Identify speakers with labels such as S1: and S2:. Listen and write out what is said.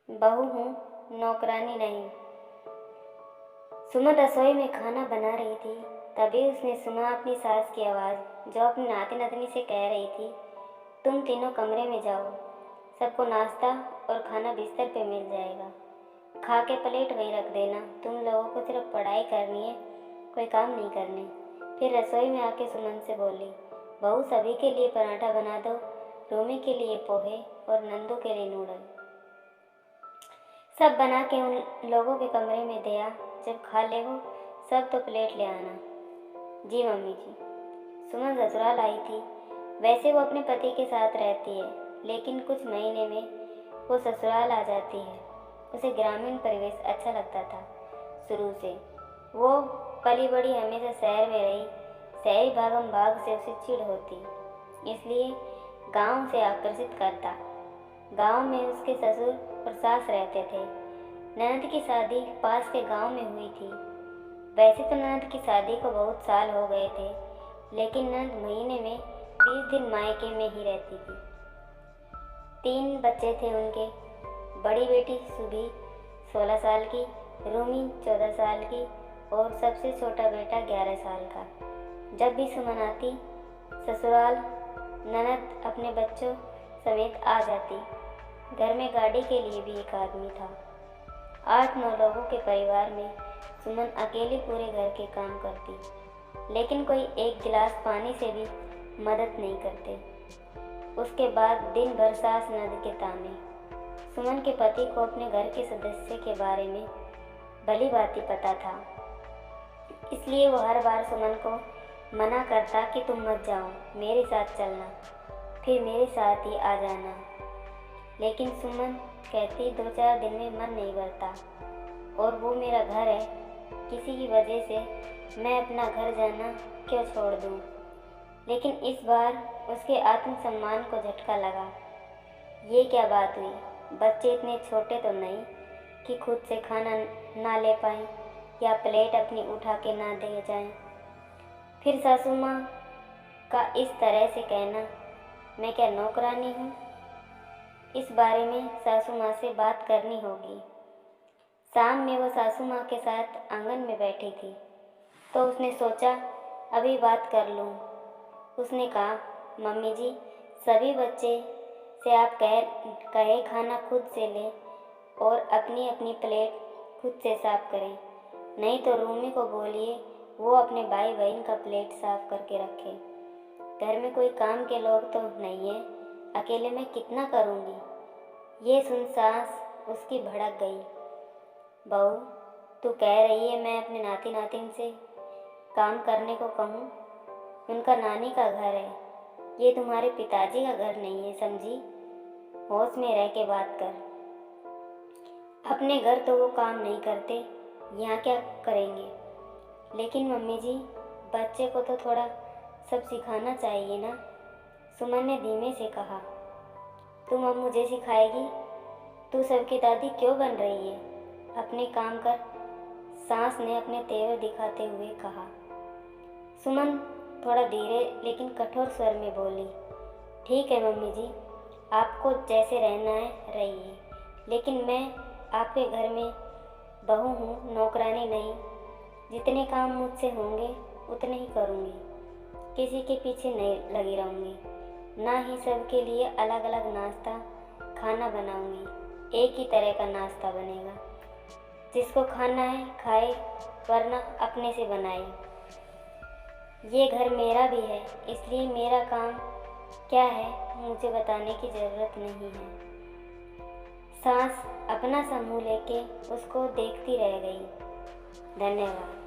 S1: बहू हूँ, नौकरानी नहीं। सुमन रसोई में खाना बना रही थी, तभी उसने सुना अपनी सास की आवाज़, जो अपनी नाती नातनी से कह रही थी, तुम तीनों कमरे में जाओ, सबको नाश्ता और खाना बिस्तर पे मिल जाएगा। खा के प्लेट वहीं रख देना, तुम लोगों को सिर्फ पढ़ाई करनी है, कोई काम नहीं करने। फिर रसोई में आके सुमन से बोली, बहू सभी के लिए पराठा बना दो, रोमी के लिए पोहे और नंदू के लिए नूडल। सब बना के उन लोगों के कमरे में दिया। जब खा ले वो सब तो प्लेट ले आना। जी मम्मी जी। सुमन ससुराल आई थी। वैसे वो अपने पति के साथ रहती है, लेकिन कुछ महीने में वो ससुराल आ जाती है। उसे ग्रामीण परिवेश अच्छा लगता था शुरू से। वो पली बड़ी हमेशा शहर में रही। शहरी भागम भाग से उसे चिढ़ होती, इसलिए गांव से आकर्षित करता। गांव में उसके ससुर और सास रहते थे। ननद की शादी पास के गांव में हुई थी। वैसे तो ननद की शादी को बहुत साल हो गए थे, लेकिन ननद महीने में 20 दिन मायके में ही रहती थी। 3 बच्चे थे उनके। बड़ी बेटी सुबी 16 साल की, रूमी 14 साल की और सबसे छोटा बेटा 11 साल का। जब भी सुमन आती ससुराल, ननद अपने बच्चों समेत आ जाती। घर में गाड़ी के लिए भी एक आदमी था। 8-9 लोगों के परिवार में सुमन अकेली पूरे घर के काम करती, लेकिन कोई एक गिलास पानी से भी मदद नहीं करते। उसके बाद दिन भर सास ननद के ताने। सुमन के पति को अपने घर के सदस्य के बारे में भली भांति पता था, इसलिए वो हर बार सुमन को मना करता कि तुम मत जाओ, मेरे साथ चलना, फिर मेरे साथ ही आ जाना। लेकिन सुमन कहती 2-4 दिन में मन नहीं भरता और वो मेरा घर है, किसी की वजह से मैं अपना घर जाना क्यों छोड़ दूँ। लेकिन इस बार उसके आत्मसम्मान को झटका लगा। ये क्या बात हुई? बच्चे इतने छोटे तो नहीं कि खुद से खाना ना ले पाएं या प्लेट अपनी उठा के ना दे जाएं। फिर सासू माँ का इस तरह से कहना, मैं क्या नौकरानी हूँ? इस बारे में सासू माँ से बात करनी होगी। शाम में वो सासू माँ के साथ आंगन में बैठी थी, तो उसने सोचा अभी बात कर लूँ। उसने कहा, मम्मी जी, सभी बच्चे से आप कहे खाना खुद से लें और अपनी अपनी प्लेट खुद से साफ करें, नहीं तो रूमी को बोलिए वो अपने भाई बहन का प्लेट साफ करके रखे। घर में कोई काम के लोग तो नहीं है, अकेले मैं कितना करूँगी। ये सुन सास उसकी भड़क गई। बहू, तू कह रही है मैं अपने नाती नातिन से काम करने को कहूँ? उनका नानी का घर है, ये तुम्हारे पिताजी का घर नहीं है, समझी? होश में रह के बात कर। अपने घर तो वो काम नहीं करते, यहाँ क्या करेंगे? लेकिन मम्मी जी, बच्चे को तो थोड़ा सब सिखाना चाहिए ना, सुमन ने धीमे से कहा। तुम अब मुझे सिखाएगी? तू सबकी दादी क्यों बन रही है? अपने काम कर, सास ने अपने तेवर दिखाते हुए कहा। सुमन थोड़ा धीरे लेकिन कठोर स्वर में बोली, ठीक है मम्मी जी, आपको जैसे रहना है रहिए, लेकिन मैं आपके घर में बहू हूँ, नौकरानी नहीं। जितने काम मुझसे होंगे उतने ही करूँगी, किसी के पीछे नहीं लगी रहूँगी, ना ही सबके लिए अलग अलग नाश्ता खाना बनाऊँगी। एक ही तरह का नाश्ता बनेगा, जिसको खाना है खाए, वरना अपने से बनाए। ये घर मेरा भी है, इसलिए मेरा काम क्या है मुझे बताने की ज़रूरत नहीं है। सास अपना सा मुँह लेके उसको देखती रह गई। धन्यवाद।